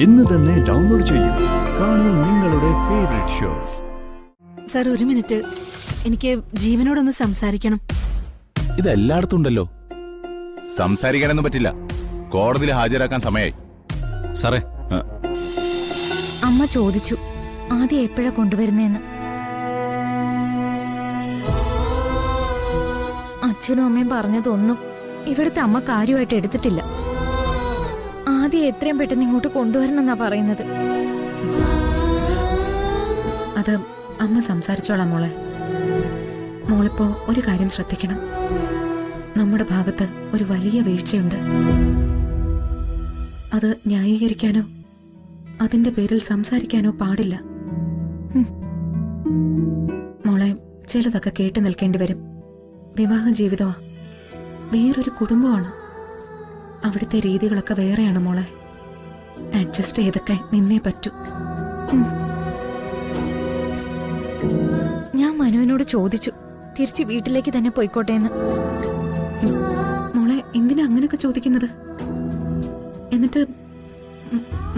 ഇന്ന് തന്നെ ഡൗൺലോഡ് ചെയ്യൂ. കാണൂ നിങ്ങളുടെ ഫേവറേറ്റ് ഷോസ്. സർ, ഒരു മിനിറ്റ്, എനിക്ക് ജീവനോടൊന്ന് സംസാരിക്കണം. ഇത് എല്ലായിടത്തും ഉണ്ടല്ലോ. സംസാരിക്കാനൊന്നും പറ്റില്ല, കോടതിയിൽ ഹാജരാക്കാൻ സമയമായി. സാറേ, അമ്മ ചോദിച്ചു ആദ്യം എപ്പോഴാ കൊണ്ടുവരുന്നേന്ന്. അച്ഛനും അമ്മയും പറഞ്ഞതൊന്നും ഇവിടുത്തെ അമ്മ കാര്യമായിട്ട് എടുത്തിട്ടില്ല. ആദ്യം എത്രയും പെട്ടെന്ന് ഇങ്ങോട്ട് കൊണ്ടുവരണമെന്നാ പറയുന്നത്. അത് അമ്മ സംസാരിച്ചോളാം മോളെ. മോളിപ്പോ ഒരു കാര്യം ശ്രദ്ധിക്കണം. നമ്മുടെ ഭാഗത്ത് ഒരു വലിയ വീഴ്ചയുണ്ട്. അത് ന്യായീകരിക്കാനോ അതിന്റെ പേരിൽ സംസാരിക്കാനോ പാടില്ല. മോളെ, ചിലതൊക്കെ കേട്ടു നിൽക്കേണ്ടി വരും. വിവാഹ ജീവിതമാ, വേറൊരു കുടുംബമാണ്. അവിടുത്തെ രീതികളൊക്കെ വേറെയാണ് മോളെ. അഡ്ജസ്റ്റ് ചെയ്തൊക്കെ നിന്നേ പറ്റൂ. ഞാൻ മനുവിനോട് ചോദിച്ചു തിരിച്ച് വീട്ടിലേക്ക് തന്നെ പോയിക്കോട്ടെ എന്ന്. മോളെ, എന്തിനാ അങ്ങനെയൊക്കെ ചോദിക്കുന്നത്? എന്നിട്ട്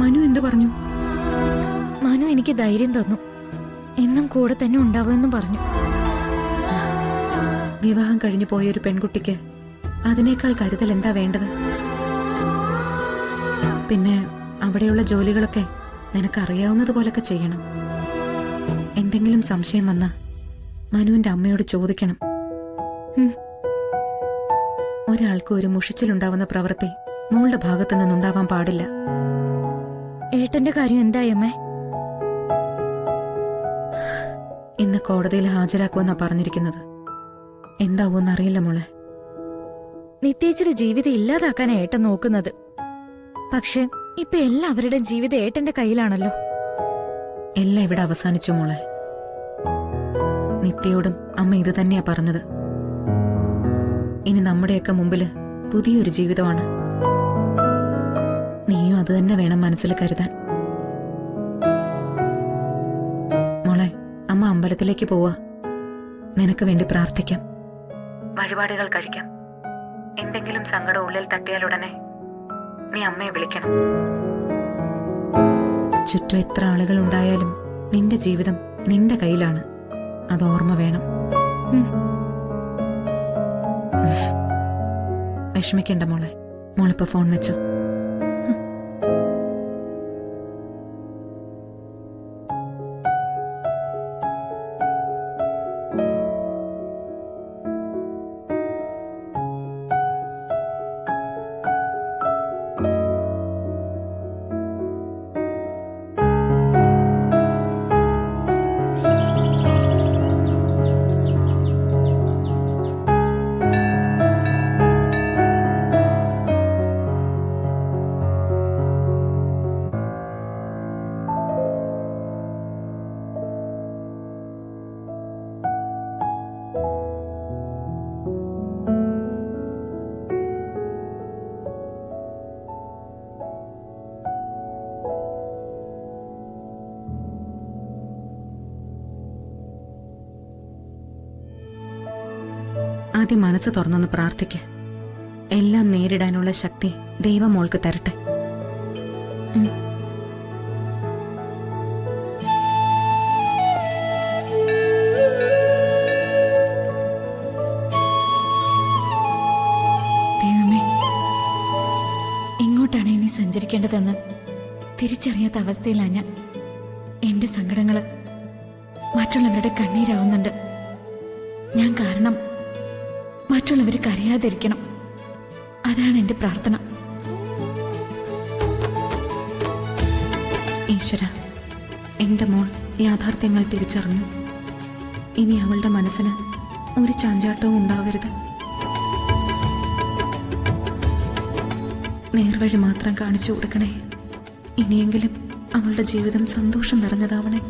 മനു എന്തു പറഞ്ഞു? മനു എനിക്ക് ധൈര്യം തന്നു, എന്നും കൂടെ തന്നെ ഉണ്ടാവുമെന്നും പറഞ്ഞു. വിവാഹം കഴിഞ്ഞു പോയൊരു പെൺകുട്ടിക്ക് അതിനേക്കാൾ കരുതൽ എന്താ വേണ്ടത്? പിന്നെ അവിടെയുള്ള ജോലികളൊക്കെ നിനക്കറിയാവുന്നതുപോലൊക്കെ ചെയ്യണം. എന്തെങ്കിലും സംശയം വന്നാ മനുവിന്റെ അമ്മയോട് ചോദിക്കണം. ഒരാൾക്ക് ഒരു മുഷിച്ചിലുണ്ടാവുന്ന പ്രവൃത്തി മോളുടെ ഭാഗത്തു നിന്നുണ്ടാവാൻ പാടില്ല. ഏട്ടന്റെ കാര്യം എന്തായമ്മേ? ഇന്ന് കോടതിയിൽ ഹാജരാക്കുമെന്നാ പറഞ്ഞിരിക്കുന്നത്. എന്താവൂന്നറിയില്ല മോളെ. നിത്യേച്ചിയുടെ ജീവിതം ഇല്ലാതാക്കാനാ ഏട്ടൻ നോക്കുന്നത്. പക്ഷെ ഇപ്പൊ എല്ലാവരുടെയും ജീവിതം ഏട്ടന്റെ കയ്യിലാണല്ലോ. എല്ലാം ഇവിടെ അവസാനിച്ചു മോളെ. നിത്യയോടും അമ്മ ഇത് തന്നെയാ പറഞ്ഞത്. ഇനി നമ്മുടെയൊക്കെ മുമ്പില് പുതിയൊരു ജീവിതമാണ്. നീയും അത് തന്നെ വേണം മനസ്സിൽ കരുതാൻ. മോളെ, അമ്മ അമ്പലത്തിലേക്ക് പോവാ. നിനക്ക് വേണ്ടി പ്രാർത്ഥിക്കാം, വഴിപാടുകൾ കഴിക്കാം. എന്തെങ്കിലും സങ്കടം ഉള്ളിൽ തട്ടിയാലുടനെ നീ അമ്മയെ വിളിക്കണം. ചുറ്റും എത്ര ആളുകൾ ഉണ്ടായാലും നിന്റെ ജീവിതം നിന്റെ കയ്യിലാണ്. അത് ഓർമ്മ വേണം. വിഷമിക്കണ്ട മോളെ. മോളിപ്പോ ഫോൺ വെച്ചോ. ആദ്യം മനസ്സ് തുറന്നൊന്ന് പ്രാർത്ഥിക്ക്. എല്ലാം നേരിടാനുള്ള ശക്തി ദൈവം മോൾക്ക് തരട്ടെ. ദൈവമേ, എങ്ങോട്ടാണ് ഇനി സഞ്ചരിക്കേണ്ടതെന്ന് തിരിച്ചറിയാത്ത അവസ്ഥയിലാണ് ഞാൻ. എന്റെ സങ്കടങ്ങള് മറ്റുള്ളവരുടെ കണ്ണീരാവുന്നുണ്ട്. ഞാൻ കാരണം മറ്റുള്ളവർ കരയാതിരിക്കണം. അതാണ് എന്റെ പ്രാർത്ഥന. ഈശ്വര, എന്റെ മോൾ യാഥാർത്ഥ്യങ്ങൾ തിരിച്ചറിഞ്ഞു. ഇനി അവളുടെ മനസ്സിന് ഒരു ചാഞ്ചാട്ടവും ഉണ്ടാവരുത്. നേർവഴി മാത്രം കാണിച്ചു കൊടുക്കണേ. ഇനിയെങ്കിലും അവളുടെ ജീവിതം സന്തോഷം നിറഞ്ഞതാവണേ.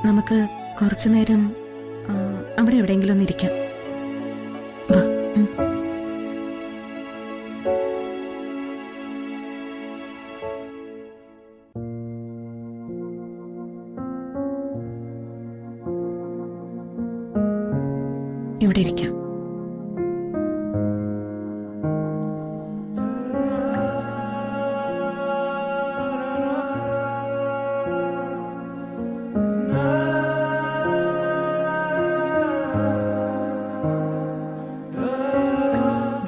നമുക്ക് കുറച്ചു നേരം അവിടെ എവിടെയെങ്കിലും ഒന്ന് ഇരിക്കാം. വാ. ഇവിടെ ഇരിക്കാം.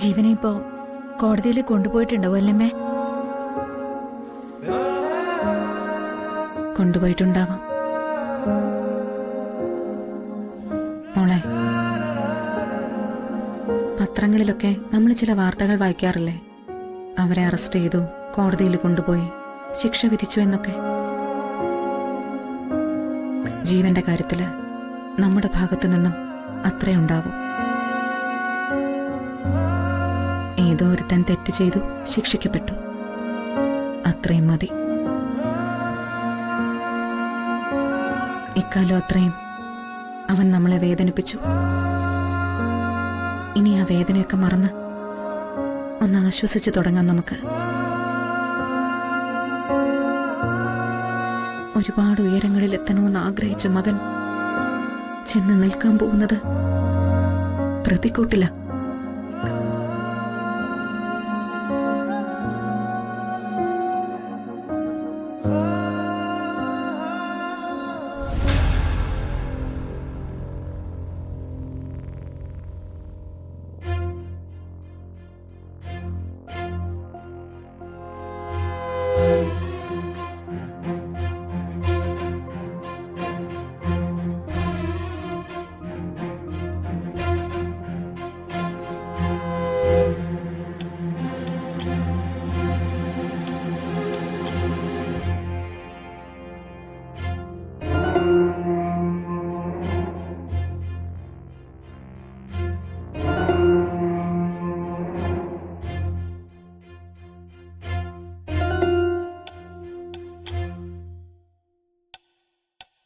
ജീവനെ ഇപ്പോ കോടതിയിൽ കൊണ്ടുപോയിട്ടുണ്ടാവും അല്ലമ്മേ? കൊണ്ടുപോയിട്ടുണ്ടാവാം. മോളെ, പത്രങ്ങളിലൊക്കെ നമ്മൾ ചില വാർത്തകൾ വായിക്കാറില്ലേ? അവരെ അറസ്റ്റ് ചെയ്തു, കോടതിയിൽ കൊണ്ടുപോയി, ശിക്ഷ വിധിച്ചു എന്നൊക്കെ. ജീവന്റെ കാര്യത്തില് നമ്മുടെ ഭാഗത്തു നിന്നും അത്രേ ഉണ്ടാവൂ. ഏതോ ഒരുത്തൻ തെറ്റ് ചെയ്തു, ശിക്ഷിക്കപ്പെട്ടു, അത്രയും മതി. ഇക്കാലം അത്രയും അവൻ നമ്മളെ വേദനിപ്പിച്ചു. ഇനി ആ വേദനയൊക്കെ മറന്ന് ഒന്ന് ആശ്വസിച്ചു തുടങ്ങാം നമുക്ക്. ഒരുപാട് ഉയരങ്ങളിൽ എത്തണമെന്ന് ആഗ്രഹിച്ച മകൻ ചെന്ന് നിൽക്കാൻ പോകുന്നത് പ്രതിക്കൂട്ടില.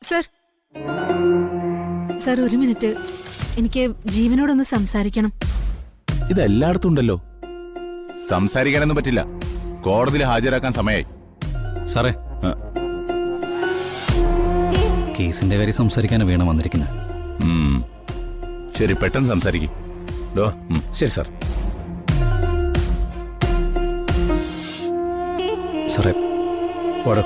സർ, സർ ഒരു മിനിറ്റ്, എനിക്ക് ജീവനോടൊന്ന് സംസാരിക്കണം. ഇതെല്ലായിടത്തും ഉണ്ടല്ലോ. സംസാരിക്കാനൊന്നും പറ്റില്ല. കോടതിയിൽ ഹാജരാക്കാൻ സമയമായി. സാറേ, കേസിന്റെ കാര്യം സംസാരിക്കാനാണ് വീണ വന്നിരിക്കുന്നത്. ശരി, പെട്ടെന്ന് സംസാരിക്കും. ശരി സാർ. സാറേ, ഓടോ.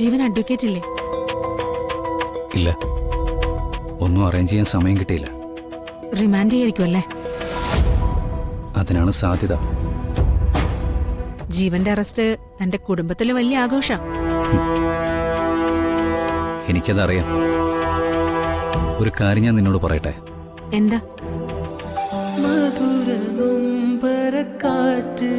ജീവൻ അഡ്വക്കേറ്റ് ഇല്ലേ? ഇല്ല, ഒന്നും അറേഞ്ച് ചെയ്യാൻ സമയം കിട്ടിയില്ല. റിമാൻഡ് ചെയ്യായിരിക്കും അല്ലേ? അതിനാണ് സാധ്യത. ജീവന്റെ അറസ്റ്റ് തന്റെ കുടുംബത്തിലെ വലിയ ആഘോഷം. എനിക്കതറിയാം. ഒരു കാര്യം ഞാൻ നിന്നോട് പറയട്ടെ. എന്താ? മധുര നൊമ്പരക്കാറ്റ്